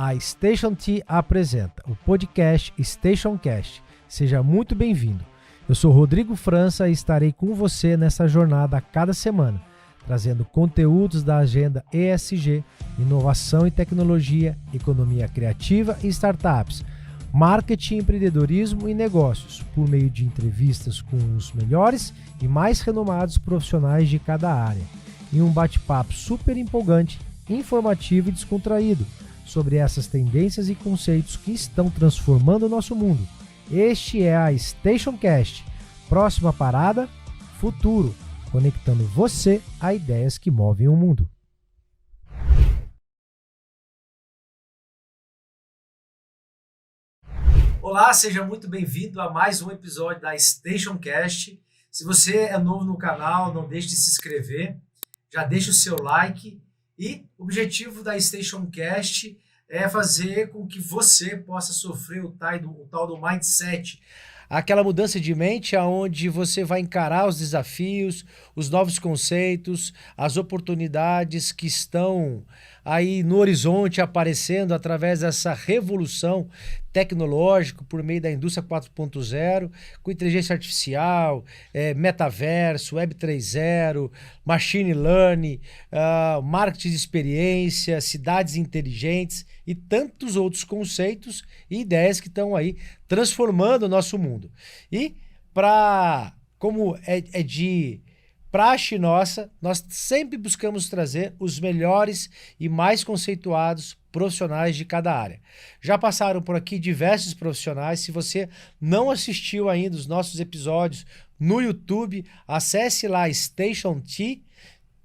A Station T apresenta o podcast Stationcast. Seja muito bem-vindo. Eu sou Rodrigo França e estarei com você nessa jornada a cada semana, trazendo conteúdos da agenda ESG, inovação e tecnologia, economia criativa e startups, marketing, empreendedorismo e negócios, por meio de entrevistas com os melhores e mais renomados profissionais de cada área, em um bate-papo super empolgante, informativo e descontraído sobre essas tendências e conceitos que estão transformando o nosso mundo. Este é a Stationcast. Próxima parada, futuro, conectando você a ideias que movem o mundo. Olá, seja muito bem-vindo a mais um episódio da Stationcast. Se você é novo no canal, não deixe de se inscrever, já deixe o seu like. E o objetivo da Stationcast é fazer com que você possa sofrer o tal do mindset. Aquela mudança de mente onde você vai encarar os desafios, os novos conceitos, as oportunidades que estão aí no horizonte aparecendo através dessa revolução tecnológica por meio da indústria 4.0, com inteligência artificial, metaverso, Web 3.0, machine learning, marketing de experiência, cidades inteligentes e tantos outros conceitos e ideias que estão aí transformando o nosso mundo. E como é de praxe nossa, nós sempre buscamos trazer os melhores e mais conceituados profissionais de cada área. Já passaram por aqui diversos profissionais. Se você não assistiu ainda os nossos episódios no YouTube, acesse lá Station T,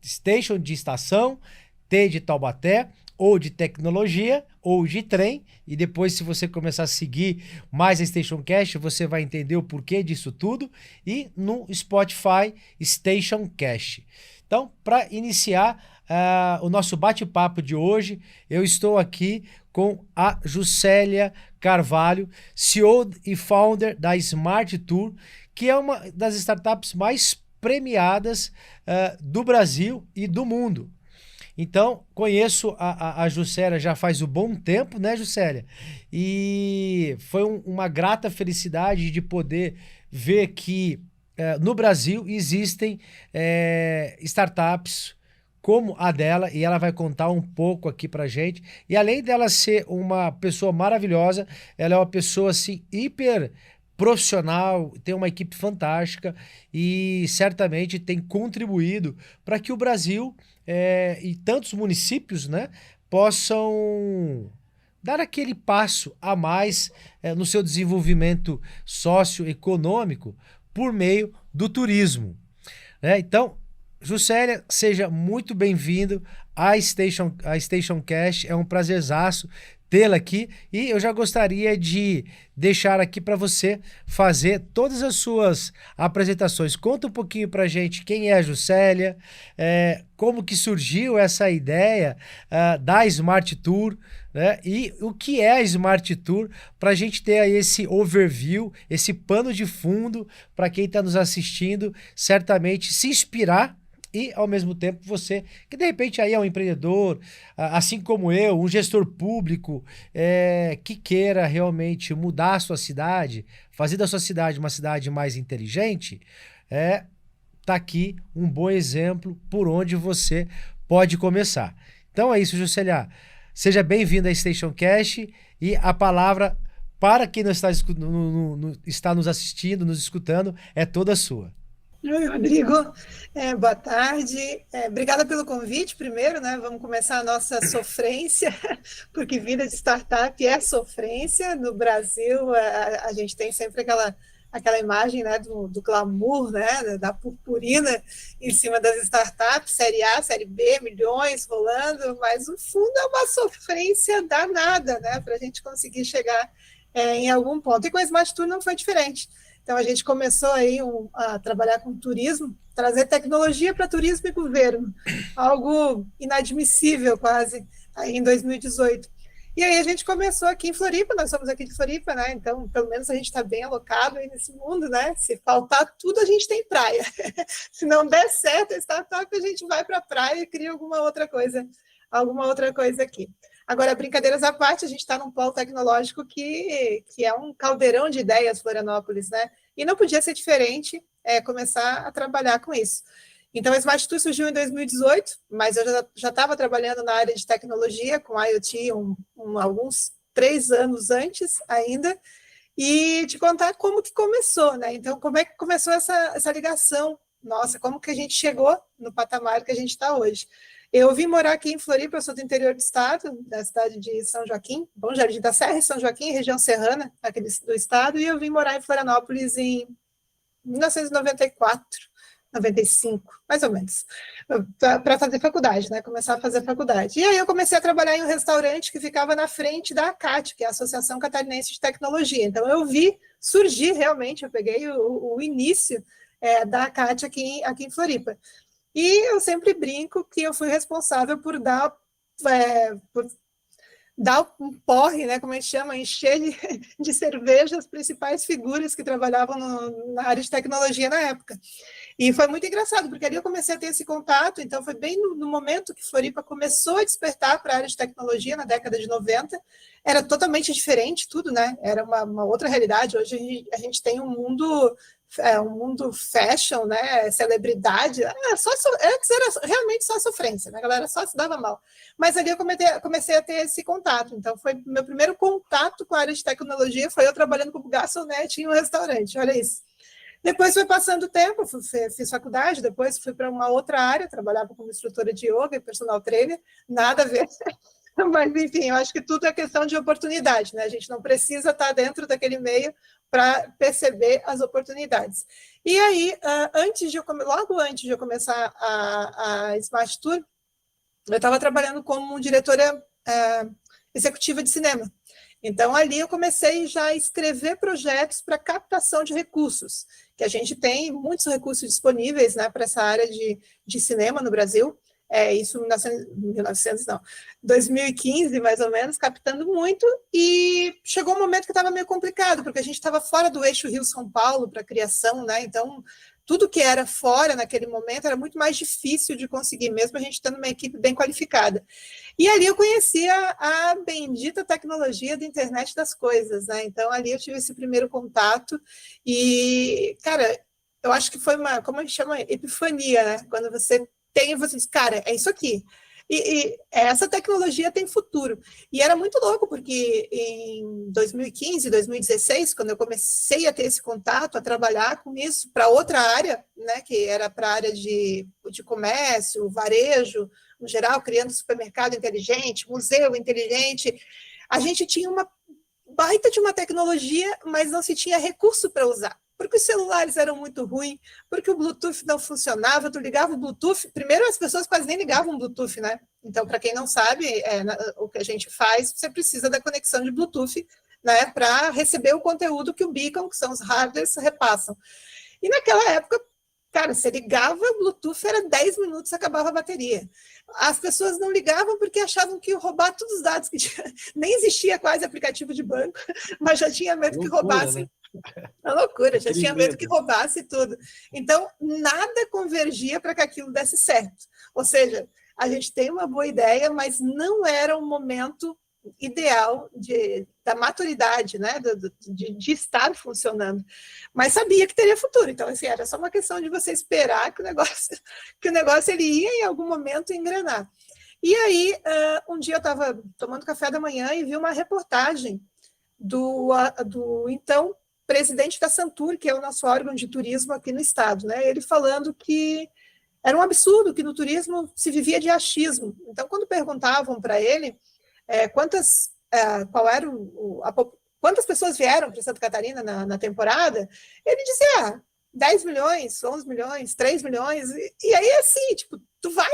Station de estação, T de Taubaté, ou de tecnologia, ou de trem, e depois, se você começar a seguir mais a Stationcast, você vai entender o porquê disso tudo, e no Spotify, Stationcast. Então, para iniciar o nosso bate-papo de hoje, eu estou aqui com a Juscelia Carvalho, CEO e founder da Smart Tour, que é uma das startups mais premiadas do Brasil e do mundo. Então, conheço a Juscelia já faz um bom tempo, né, Juscelia? E foi uma grata felicidade de poder ver que no Brasil existem startups como a dela, e ela vai contar um pouco aqui pra gente. E além dela ser uma pessoa maravilhosa, ela é uma pessoa assim hiper profissional, tem uma equipe fantástica e certamente tem contribuído para que o Brasil e tantos municípios, né, possam dar aquele passo a mais no seu desenvolvimento socioeconômico por meio do turismo, né? Então, Juscelia, seja muito bem-vindo à Stationcast. É um prazerzaço tê-la aqui e eu já gostaria de deixar aqui para você fazer todas as suas apresentações. Conta um pouquinho para a gente quem é a Juscelia, como que surgiu essa ideia da Smart Tour, né? E o que é a Smart Tour, para a gente ter aí esse overview, esse pano de fundo para quem está nos assistindo, certamente se inspirar. E, ao mesmo tempo, você, que de repente aí é um empreendedor, assim como eu, um gestor público, que queira realmente mudar a sua cidade, fazer da sua cidade uma cidade mais inteligente, tá aqui um bom exemplo por onde você pode começar. Então é isso, Juscelia. Seja bem-vindo à Stationcast e a palavra, para quem não está, está nos assistindo, nos escutando, é toda sua. Oi, Rodrigo. Boa tarde. Obrigada pelo convite, primeiro, né? Vamos começar a nossa sofrência, porque vida de startup é sofrência. No Brasil, a gente tem sempre aquela imagem, né, do glamour, né, da purpurina em cima das startups, série A, série B, milhões rolando, mas o fundo é uma sofrência danada, né, para a gente conseguir chegar em algum ponto. E com a Smart Tour não foi diferente. Então, a gente começou aí a trabalhar com turismo, trazer tecnologia para turismo e governo, algo inadmissível quase, aí em 2018. E aí a gente começou aqui em Floripa, nós somos aqui de Floripa, né? Então, pelo menos a gente está bem alocado aí nesse mundo, né? Se faltar tudo, a gente tem praia. Se não der certo a startup, a gente vai para a praia e cria alguma outra coisa alguma outra coisa aqui. Agora, brincadeiras à parte, a gente está num polo tecnológico que é um caldeirão de ideias, Florianópolis, né? E não podia ser diferente começar a trabalhar com isso. Então, a Smart Tour surgiu em 2018, mas eu já estava trabalhando na área de tecnologia, com IoT, alguns 3 anos antes ainda, e te contar como que começou, né? Então, como é que começou essa ligação? Nossa, como que a gente chegou no patamar que a gente está hoje? Eu vim morar aqui em Floripa, eu sou do interior do estado, da cidade de São Joaquim, Bom Jardim da Serra e São Joaquim, região serrana aqui do estado, e eu vim morar em Florianópolis em 1994, 95, mais ou menos, para fazer faculdade, né? Começar a fazer faculdade. E aí eu comecei a trabalhar em um restaurante que ficava na frente da ACAT, que é a Associação Catarinense de Tecnologia. Então eu vi surgir realmente, eu peguei o início da ACAT aqui em Floripa. E eu sempre brinco que eu fui responsável por dar um porre, né, como a gente chama, encher de cerveja as principais figuras que trabalhavam na área de tecnologia na época. E foi muito engraçado, porque ali eu comecei a ter esse contato, então foi bem no momento que Floripa começou a despertar para a área de tecnologia, na década de 90, era totalmente diferente tudo, né? Era uma outra realidade. Hoje a gente tem um mundo fashion, né? Celebridade. Antes era realmente só sofrência, né? A galera só se dava mal. Mas ali eu comecei a ter esse contato. Então, foi meu primeiro contato com a área de tecnologia, foi eu trabalhando como garçonete em um restaurante. Olha isso. Depois foi passando o tempo, fiz faculdade, depois fui para uma outra área, trabalhava como instrutora de yoga e personal trainer, nada a ver. Mas, enfim, eu acho que tudo é questão de oportunidade, né? A gente não precisa estar dentro daquele meio para perceber as oportunidades. E aí, logo antes de eu começar a Smart Tour, eu estava trabalhando como diretora executiva de cinema. Então, ali eu comecei já a escrever projetos para captação de recursos, que a gente tem muitos recursos disponíveis, né, para essa área de cinema no Brasil. Isso em 2015, mais ou menos, captando muito, e chegou um momento que estava meio complicado, porque a gente estava fora do eixo Rio-São Paulo para a criação, né? Então, tudo que era fora naquele momento era muito mais difícil de conseguir, mesmo a gente tendo uma equipe bem qualificada. E ali eu conheci a bendita tecnologia da internet das coisas, né? Então, ali eu tive esse primeiro contato e, cara, eu acho que foi como a gente chama, epifania, né? Quando você diz, cara, é isso aqui. E essa tecnologia tem futuro. E era muito louco, porque em 2015, 2016, quando eu comecei a ter esse contato, a trabalhar com isso para outra área, né, que era para a área de comércio, varejo, no geral, criando supermercado inteligente, museu inteligente, a gente tinha uma baita de uma tecnologia, mas não se tinha recurso para usar. Porque os celulares eram muito ruins, porque o Bluetooth não funcionava, tu ligava o Bluetooth, primeiro as pessoas quase nem ligavam o Bluetooth, né? Então, para quem não sabe, o que a gente faz, você precisa da conexão de Bluetooth, né, para receber o conteúdo que o beacon, que são os hardwares, repassam. E naquela época, cara, você ligava o Bluetooth, era 10 minutos, acabava a bateria. As pessoas não ligavam porque achavam que ia roubar todos os dados que tinha. Nem existia quase aplicativo de banco, mas já tinha medo que roubassem. Né? Uma loucura, já tinha medo que roubasse tudo. Então, nada convergia para que aquilo desse certo. Ou seja, a gente tem uma boa ideia, mas não era um momento ideal da maturidade, né, de estar funcionando. Mas sabia que teria futuro. Então, assim, era só uma questão de você esperar que o negócio ele ia em algum momento engrenar. E aí, um dia eu estava tomando café da manhã e vi uma reportagem do então presidente da Santur, que é o nosso órgão de turismo aqui no estado, né? Ele falando que era um absurdo que no turismo se vivia de achismo. Então, quando perguntavam para ele quantas pessoas vieram para Santa Catarina na temporada, ele dizia 10 milhões, 11 milhões, 3 milhões, e aí assim, tipo, tu vai,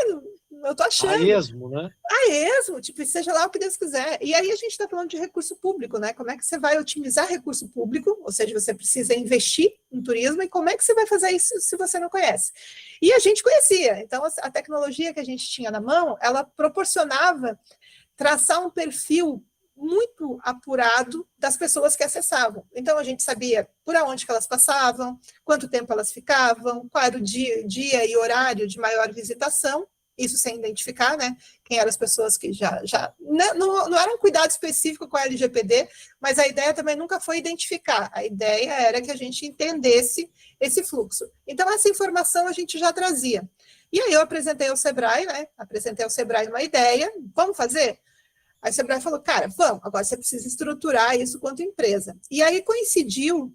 eu tô achando. A esmo, né? A esmo, tipo, seja lá o que Deus quiser. E aí a gente está falando de recurso público, né? Como é que você vai otimizar recurso público, ou seja, você precisa investir em turismo, e como é que você vai fazer isso se você não conhece? E a gente conhecia, então a tecnologia que a gente tinha na mão, ela proporcionava traçar um perfil muito apurado das pessoas que acessavam. Então, a gente sabia por onde que elas passavam, quanto tempo elas ficavam, qual era o dia e horário de maior visitação, isso sem identificar, né, quem eram as pessoas que não era um cuidado específico com a LGPD, mas a ideia também nunca foi identificar, a ideia era que a gente entendesse esse fluxo. Então, essa informação a gente já trazia. E aí eu apresentei ao Sebrae, né, uma ideia, vamos fazer? Aí o Sebrae falou, cara, vamos, agora você precisa estruturar isso quanto empresa. E aí coincidiu,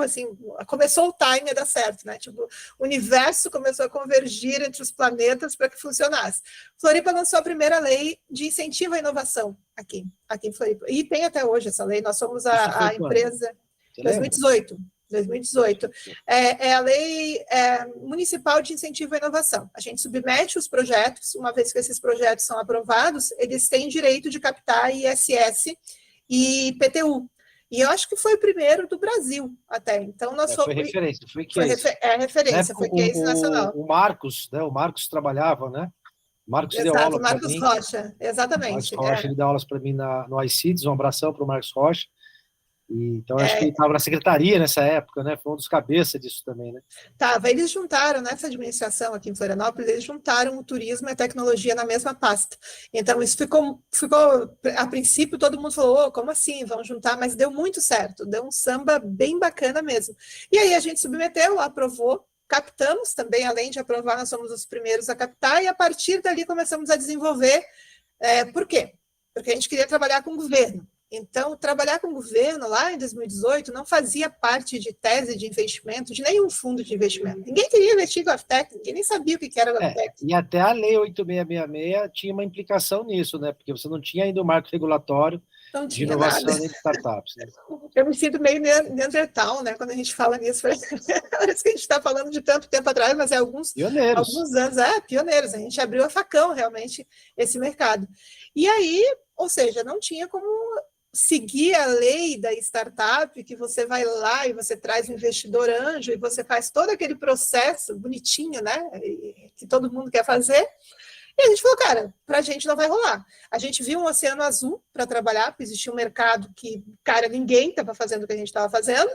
assim, começou o time a dar certo, né? Tipo, o universo começou a convergir entre os planetas para que funcionasse. Floripa lançou a primeira lei de incentivo à inovação aqui em Floripa. E tem até hoje essa lei, nós somos a empresa... 2018. É a lei municipal de incentivo à inovação. A gente submete os projetos, uma vez que esses projetos são aprovados, eles têm direito de captar ISS e PTU. E eu acho que foi o primeiro do Brasil até. Então, nós foi referência, foi case. Referência, foi case nacional. O Marcos, né? O Marcos trabalhava, né? O Marcos deu aula para mim. Marcos Rocha, exatamente. O Marcos Rocha, ele deu aulas para mim no iCities, um abração para o Marcos Rocha. Então, acho que ele estava na secretaria nessa época, né? Foi um dos cabeças disso também, né? Eles juntaram, nessa administração aqui em Florianópolis, eles juntaram o turismo e a tecnologia na mesma pasta. Então, isso ficou a princípio, todo mundo falou, como assim, vão juntar? Mas deu muito certo, deu um samba bem bacana mesmo. E aí a gente submeteu, aprovou, captamos também, além de aprovar, nós somos os primeiros a captar, e a partir dali começamos a desenvolver. Por quê? Porque a gente queria trabalhar com o governo. Então, trabalhar com o governo lá em 2018 não fazia parte de tese de investimento de nenhum fundo de investimento. Ninguém queria investir em GovTech, ninguém nem sabia o que era GovTech. E até a Lei 8666 tinha uma implicação nisso, né? Porque você não tinha ainda o marco regulatório de inovação de startups. Né? Eu me sinto meio Neandertal, né? Quando a gente fala nisso, parece que a gente está falando de tanto tempo atrás, mas é alguns anos. Pioneiros. A gente abriu a facão, realmente, esse mercado. E aí, ou seja, não tinha como seguir a lei da startup, que você vai lá e você traz um investidor anjo e você faz todo aquele processo bonitinho, né, que todo mundo quer fazer. E a gente falou, cara, para a gente não vai rolar. A gente viu um oceano azul para trabalhar, porque existia um mercado que, cara, ninguém estava fazendo o que a gente estava fazendo.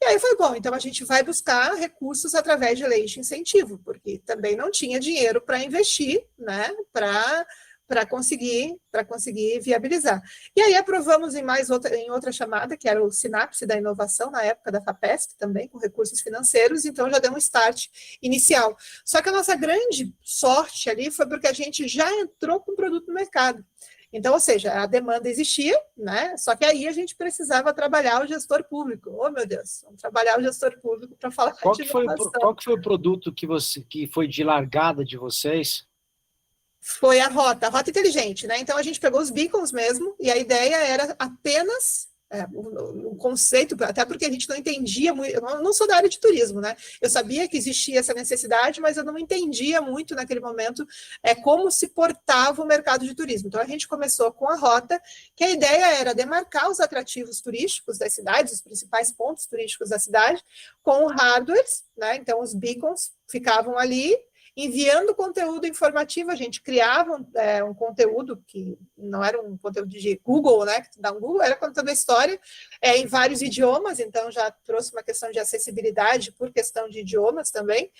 E aí foi bom, então a gente vai buscar recursos através de leis de incentivo, porque também não tinha dinheiro para investir, né, para conseguir viabilizar. E aí aprovamos em outra chamada, que era o Sinapse da Inovação, na época da FAPESP, também com recursos financeiros, então já deu um start inicial. Só que a nossa grande sorte ali foi porque a gente já entrou com o produto no mercado. Então, ou seja, a demanda existia, né? Só que aí a gente precisava trabalhar o gestor público. Oh, meu Deus, vamos trabalhar o gestor público para falar qual que foi o produto que foi de largada de vocês? Foi a rota inteligente, né? Então a gente pegou os beacons mesmo, e a ideia era apenas o conceito, até porque a gente não entendia muito, eu não sou da área de turismo, né? Eu sabia que existia essa necessidade, mas eu não entendia muito naquele momento como se portava o mercado de turismo. Então a gente começou com a rota, que a ideia era demarcar os atrativos turísticos das cidades, os principais pontos turísticos da cidade, com hardwares, né? Então os beacons ficavam ali, enviando conteúdo informativo. A gente criava um conteúdo que não era um conteúdo de Google, né, que dá um Google, era contando a história em vários idiomas, então já trouxe uma questão de acessibilidade por questão de idiomas também.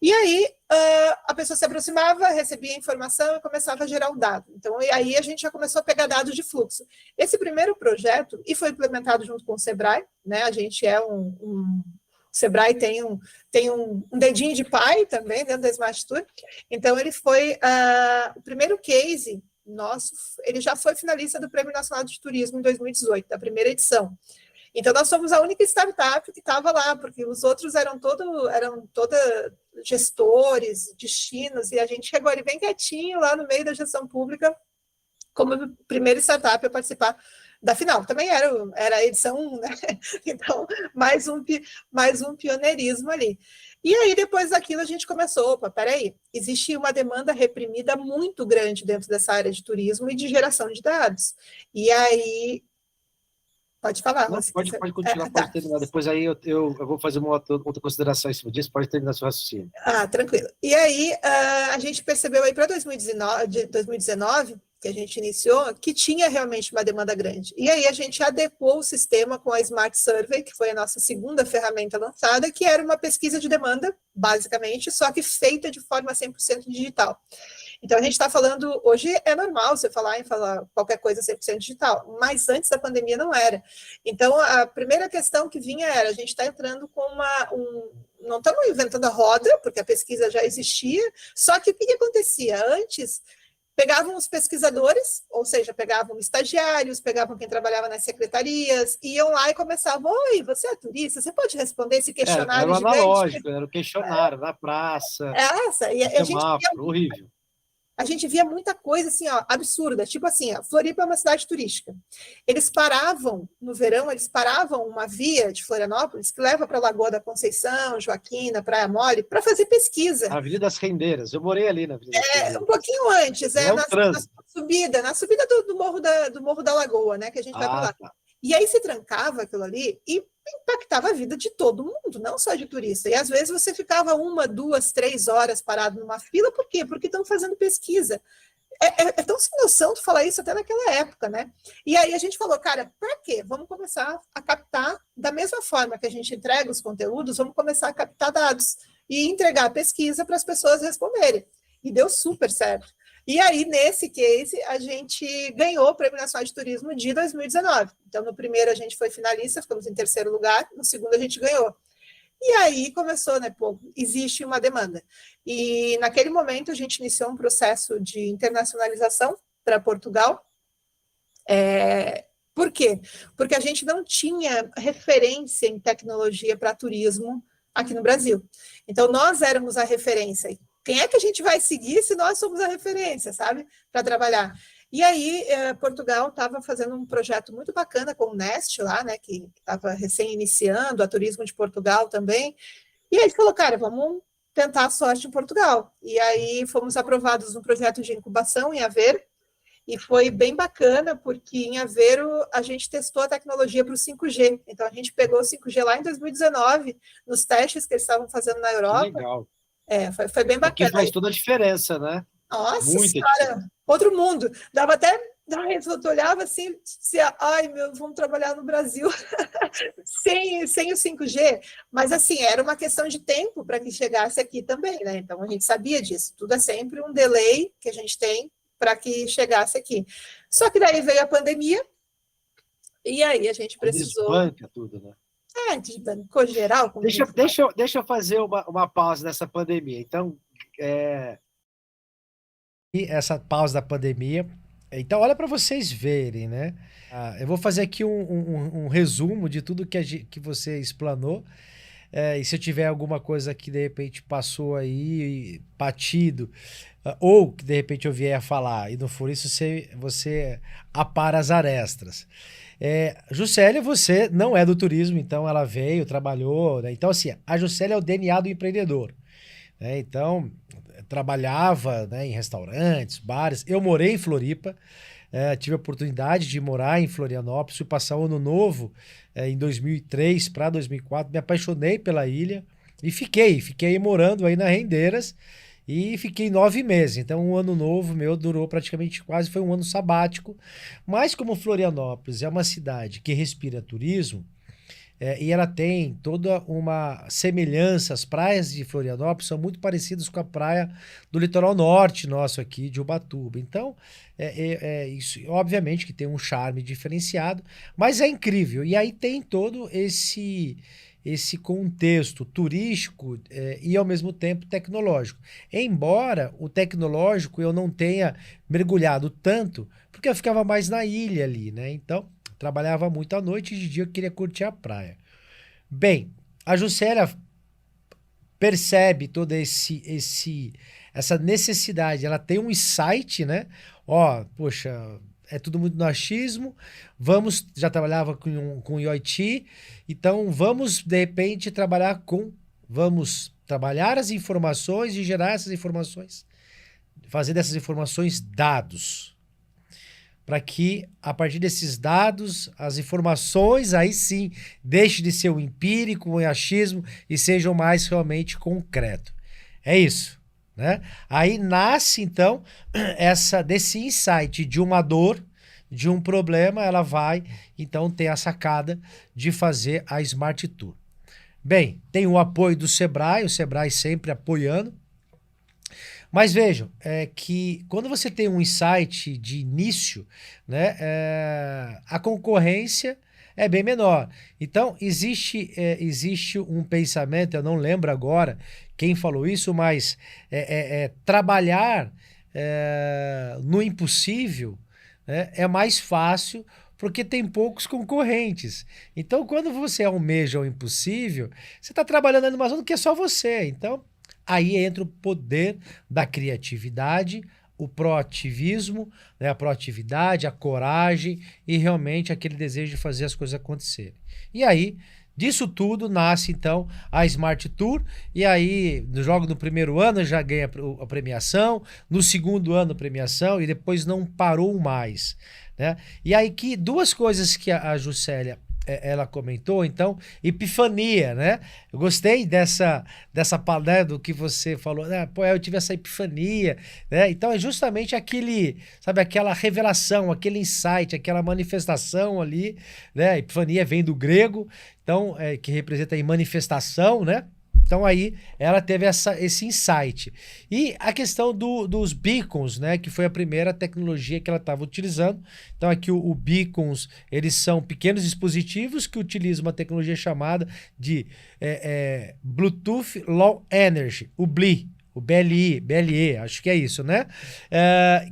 E aí a pessoa se aproximava, recebia a informação e começava a gerar o dado. Então, e aí a gente já começou a pegar dados de fluxo. Esse primeiro projeto, e foi implementado junto com o Sebrae, né, a gente é o Sebrae tem um dedinho de pai também dentro da Smart Tour, então ele foi o primeiro case nosso, ele já foi finalista do Prêmio Nacional de Turismo em 2018, da primeira edição. Então nós somos a única startup que estava lá, porque os outros eram toda gestores, destinos, e a gente chegou ali bem quietinho lá no meio da gestão pública, como a primeira startup a participar da final. Também era a edição 1, né? Então, mais um pioneirismo ali. E aí, depois daquilo, a gente começou, opa, peraí, existe uma demanda reprimida muito grande dentro dessa área de turismo e de geração de dados. E aí... Pode falar. Não, pode continuar, pode terminar. Depois aí eu vou fazer uma outra consideração em cima disso, pode terminar seu raciocínio. Tranquilo. E aí, a gente percebeu aí para 2019, que que a gente iniciou, que tinha realmente uma demanda grande. E aí a gente adequou o sistema com a Smart Survey, que foi a nossa segunda ferramenta lançada, que era uma pesquisa de demanda, basicamente, só que feita de forma 100% digital. Então, a gente está falando, hoje é normal você falar em falar qualquer coisa 100% digital, mas antes da pandemia não era. Então, a primeira questão que vinha era, a gente está entrando com não estamos inventando a roda, porque a pesquisa já existia, só que o que acontecia? Antes, pegavam os pesquisadores, ou seja, pegavam estagiários, pegavam quem trabalhava nas secretarias, iam lá e começavam, oi, você é turista, você pode responder esse questionário era gigante? analógico, era o questionário, na praça, E a gente semáforo, horrível. A gente via muita coisa assim, ó, absurda, tipo assim, ó, Floripa é uma cidade turística. Eles paravam, no verão, eles paravam uma via de Florianópolis que leva para a Lagoa da Conceição, Joaquina, Praia Mole, para fazer pesquisa. A Avenida das Rendeiras, eu morei ali na Avenida das Rendeiras. Um pouquinho antes, na subida do Morro da Lagoa, né, que a gente vai para lá. Tá. E aí se trancava aquilo ali e impactava a vida de todo mundo, não só de turista. E às vezes você ficava 1, 2, 3 horas parado numa fila, por quê? Porque estão fazendo pesquisa. É tão sem noção de falar isso até naquela época, né? E aí a gente falou, cara, para quê? Vamos começar a captar, da mesma forma que a gente entrega os conteúdos, vamos começar a captar dados e entregar a pesquisa para as pessoas responderem. E deu super certo. E aí, nesse case, a gente ganhou o Prêmio Nacional de Turismo de 2019. Então, no primeiro a gente foi finalista, ficamos em terceiro lugar, no segundo a gente ganhou. E aí começou, né, pô, existe uma demanda. E naquele momento a gente iniciou um processo de internacionalização para Portugal. Por quê? Porque a gente não tinha referência em tecnologia para turismo aqui no Brasil. Então, nós éramos a referência. Quem é que a gente vai seguir se nós somos a referência, sabe? Para trabalhar. E aí, Portugal estava fazendo um projeto muito bacana com o Nest lá, né? Que estava recém-iniciando, a Turismo de Portugal também. E aí a gente falou, cara, vamos tentar a sorte em Portugal. E aí fomos aprovados no projeto de incubação em Aveiro. E foi bem bacana, porque em Aveiro a gente testou a tecnologia para o 5G. Então, a gente pegou o 5G lá em 2019, nos testes que eles estavam fazendo na Europa. Que legal. Foi bem bacana. Porque faz toda a diferença, né? Nossa Muita senhora, diferença. Outro mundo. Dava até... Tu olhava assim, dizia, ai, meu, vamos trabalhar no Brasil sem o 5G. Mas, assim, era uma questão de tempo para que chegasse aqui também, né? Então, a gente sabia disso. Tudo é sempre um delay que a gente tem para que chegasse aqui. Só que daí veio a pandemia, e aí a gente precisou... Desbanca tudo, né? Desbancou geral. Deixa eu fazer uma pausa nessa pandemia. Então, E essa pausa da pandemia. Então, olha para vocês verem, né? Eu vou fazer aqui um resumo de tudo que você explanou. E se eu tiver alguma coisa que de repente passou aí, batido, ou que de repente eu vier a falar e não for isso, você apara as arestas. Juscelia, você não é do turismo, então ela veio, trabalhou, né? Então, assim, a Juscelia é o DNA do empreendedor, né? Então, trabalhava, né, em restaurantes, bares. Eu morei em Floripa, tive a oportunidade de morar em Florianópolis, fui passar o ano novo em 2003 para 2004, me apaixonei pela ilha e fiquei morando aí na Rendeiras e fiquei 9 meses. Então, um ano novo meu durou praticamente foi um ano sabático. Mas como Florianópolis é uma cidade que respira turismo, e ela tem toda uma semelhança, as praias de Florianópolis são muito parecidas com a praia do litoral norte nosso aqui, de Ubatuba. Então, isso, obviamente que tem um charme diferenciado, mas é incrível. E aí tem todo esse contexto turístico e, ao mesmo tempo, tecnológico. Embora o tecnológico eu não tenha mergulhado tanto, porque eu ficava mais na ilha ali, né? Então, trabalhava muito à noite e de dia eu queria curtir a praia. Bem, a Juscelia percebe toda essa necessidade. Ela tem um insight, né? Poxa, é tudo muito no achismo. Já trabalhava com IoT, então vamos, de repente, vamos trabalhar as informações e gerar essas informações, fazer dessas informações dados, para que, a partir desses dados, as informações, aí sim, deixe de ser o empírico, o achismo, e sejam mais realmente concreto. É isso. né? Aí nasce, então, desse insight de uma dor, de um problema, ela vai, então, ter a sacada de fazer a Smart Tour. Bem, tem o apoio do Sebrae, o Sebrae sempre apoiando. Mas vejam, que quando você tem um insight de início, né, a concorrência é bem menor. Então, existe um pensamento, eu não lembro agora quem falou isso, mas trabalhar no impossível, né, é mais fácil porque tem poucos concorrentes. Então, quando você almeja o impossível, você está trabalhando numa zona que é só você. Então, aí entra o poder da criatividade, o proativismo, né, a proatividade, a coragem e realmente aquele desejo de fazer as coisas acontecerem. E aí, disso tudo nasce então a Smart Tour, e aí no primeiro ano já ganha a premiação, no segundo ano a premiação e depois não parou mais, né? E aí que duas coisas que a Juscelia ela comentou, então, epifania, né? Eu gostei dessa né, do que você falou, né? Pô, eu tive essa epifania, né? Então é justamente aquela revelação, aquele insight, aquela manifestação ali, né? Epifania vem do grego, então, que representa aí manifestação, né? Então aí ela teve esse insight. E a questão dos beacons, né, que foi a primeira tecnologia que ela estava utilizando. Então aqui o beacons, eles são pequenos dispositivos que utilizam uma tecnologia chamada de Bluetooth Low Energy, o BLE. O BLE, acho que é isso, né?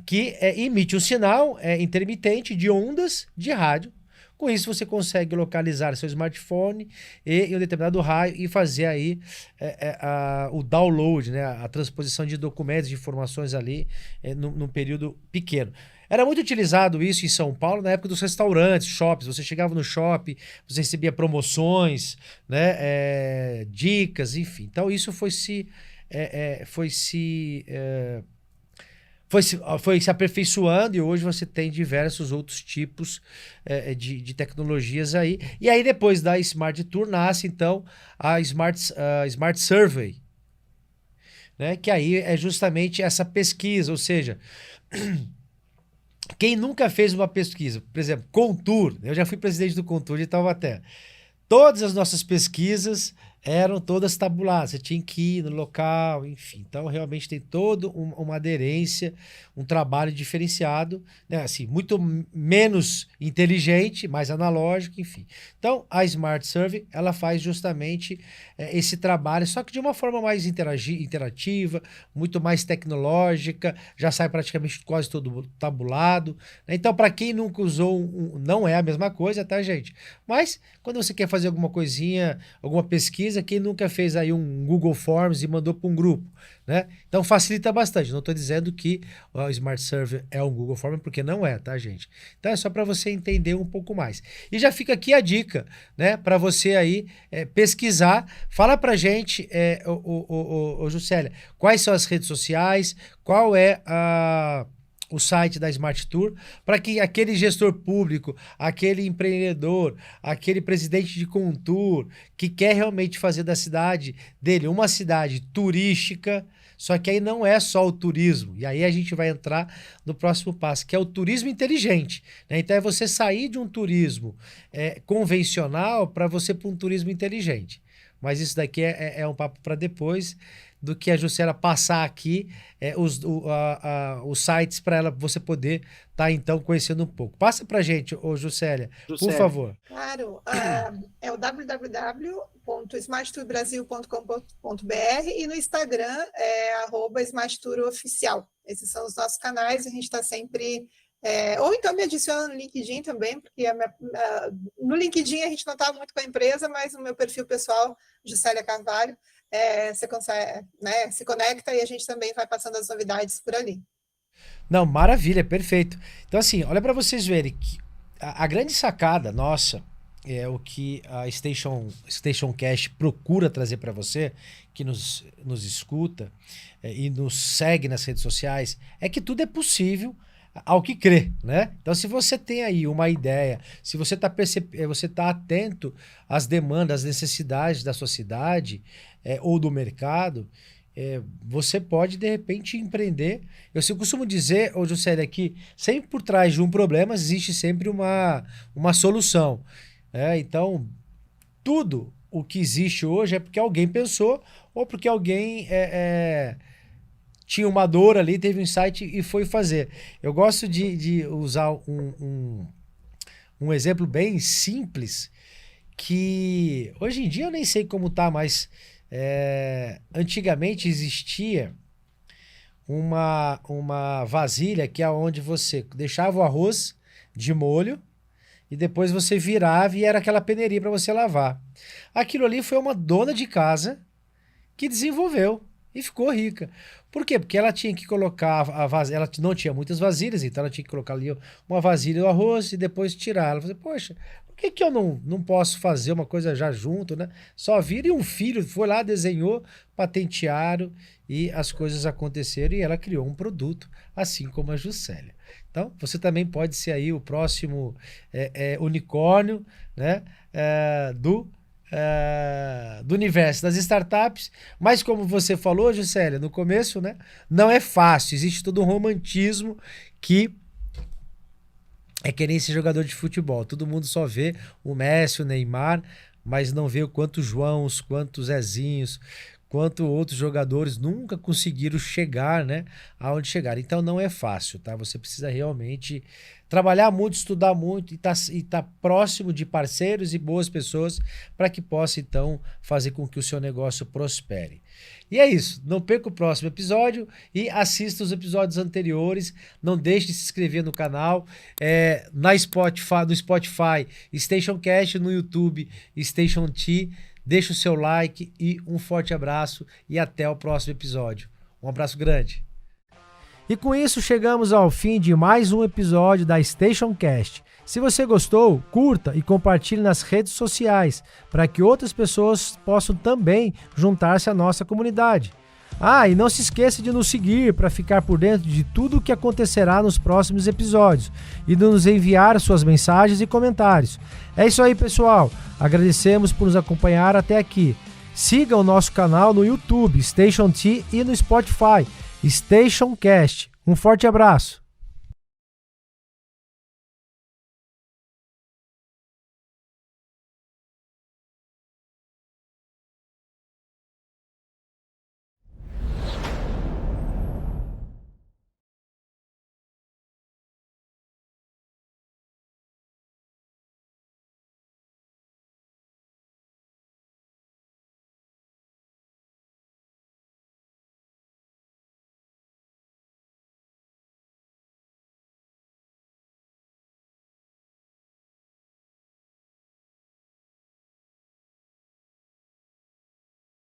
Que emite um sinal intermitente de ondas de rádio. Com isso, você consegue localizar seu smartphone em um determinado raio e fazer aí o download, né? A transposição de documentos, de informações ali num período pequeno. Era muito utilizado isso em São Paulo na época dos restaurantes, shoppings. Você chegava no shopping, você recebia promoções, né? Dicas, enfim. Então, isso foi se aperfeiçoando e hoje você tem diversos outros tipos de tecnologias aí. E aí depois da Smart Tour nasce então a Smart Survey, né? Que aí é justamente essa pesquisa, ou seja, quem nunca fez uma pesquisa, por exemplo, Contour, eu já fui presidente do Contour de Taubaté. Todas as nossas pesquisas eram todas tabuladas, você tinha que ir no local, enfim. Então, realmente tem toda uma aderência, um trabalho diferenciado, né? Assim, muito menos inteligente, mais analógico, enfim. Então, a Smart Survey, ela faz justamente esse trabalho, só que de uma forma mais interativa, muito mais tecnológica, já sai praticamente quase todo tabulado, né? Então, para quem nunca usou, não é a mesma coisa, tá, gente? Mas, quando você quer fazer alguma coisinha, alguma pesquisa, quem nunca fez aí um Google Forms e mandou para um grupo, né? Então facilita bastante. Não estou dizendo que o Smart Survey é um Google Forms, porque não é, tá, gente? Então é só para você entender um pouco mais. E já fica aqui a dica, né? Para você aí pesquisar. Fala pra gente, Juscelia, quais são as redes sociais, qual é o site da Smart Tour, para que aquele gestor público, aquele empreendedor, aquele presidente de Contour, que quer realmente fazer da cidade dele uma cidade turística, só que aí não é só o turismo, e aí a gente vai entrar no próximo passo, que é o turismo inteligente, né? Então é você sair de um turismo convencional para você para um turismo inteligente. Mas isso daqui é um papo para depois, do que a Juscelia passar aqui os sites para você poder estar, então, conhecendo um pouco. Passa para a gente, Juscelia, por favor. Claro, é o www.smarttourbrasil.com.br e no Instagram é @smarttouroficial. Esses são os nossos canais, a gente está sempre... ou então me adiciona no LinkedIn também, porque no LinkedIn a gente não está muito com a empresa, mas no meu perfil pessoal, Juscelia Carvalho, você consegue, né, se conecta e a gente também vai passando as novidades por ali. Não, maravilha, perfeito. Então, assim, olha para vocês verem que a grande sacada nossa é o que a Station Cast procura trazer para você, que nos escuta e nos segue nas redes sociais, é que tudo é possível ao que crê, né? Então, se você tem aí uma ideia, se você tá atento às demandas, às necessidades da sociedade ou do mercado, você pode, de repente, empreender. Eu costumo dizer, ô Juscelia, que sempre por trás de um problema existe sempre uma solução. Então, tudo o que existe hoje é porque alguém pensou ou porque alguém tinha uma dor ali, teve um insight e foi fazer. Eu gosto de usar um exemplo bem simples, que hoje em dia eu nem sei como tá, mas antigamente existia uma vasilha que é onde você deixava o arroz de molho e depois você virava e era aquela peneirinha para você lavar. Aquilo ali foi uma dona de casa que desenvolveu e ficou rica. Por quê? Porque ela tinha que colocar a vasilha, ela não tinha muitas vasilhas, então ela tinha que colocar ali uma vasilha do arroz e depois tirar. Ela falou, poxa, por que eu não posso fazer uma coisa já junto, né? Só vira, e um filho foi lá, desenhou, patentearam e as coisas aconteceram e ela criou um produto, assim como a Juscelia. Então, você também pode ser aí o próximo unicórnio, né? Do universo das startups, mas como você falou, Juscelia, no começo, né, não é fácil, existe todo um romantismo que é que nem esse jogador de futebol, todo mundo só vê o Messi, o Neymar, mas não vê o quanto Joãos, quantos Zezinhos, quanto outros jogadores nunca conseguiram chegar, né, aonde chegaram. Então não é fácil, tá? Você precisa realmente trabalhar muito, estudar muito e tá próximo de parceiros e boas pessoas para que possa, então, fazer com que o seu negócio prospere. E é isso. Não perca o próximo episódio e assista os episódios anteriores. Não deixe de se inscrever no canal. No Spotify, Station Cast, no YouTube, Station T. Deixa o seu like e um forte abraço e até o próximo episódio. Um abraço grande. E com isso chegamos ao fim de mais um episódio da Station Cast. Se você gostou, curta e compartilhe nas redes sociais para que outras pessoas possam também juntar-se à nossa comunidade. E não se esqueça de nos seguir para ficar por dentro de tudo o que acontecerá nos próximos episódios e de nos enviar suas mensagens e comentários. É isso aí, pessoal. Agradecemos por nos acompanhar até aqui. Siga o nosso canal no YouTube, Station T, e no Spotify, Station Cast. Um forte abraço.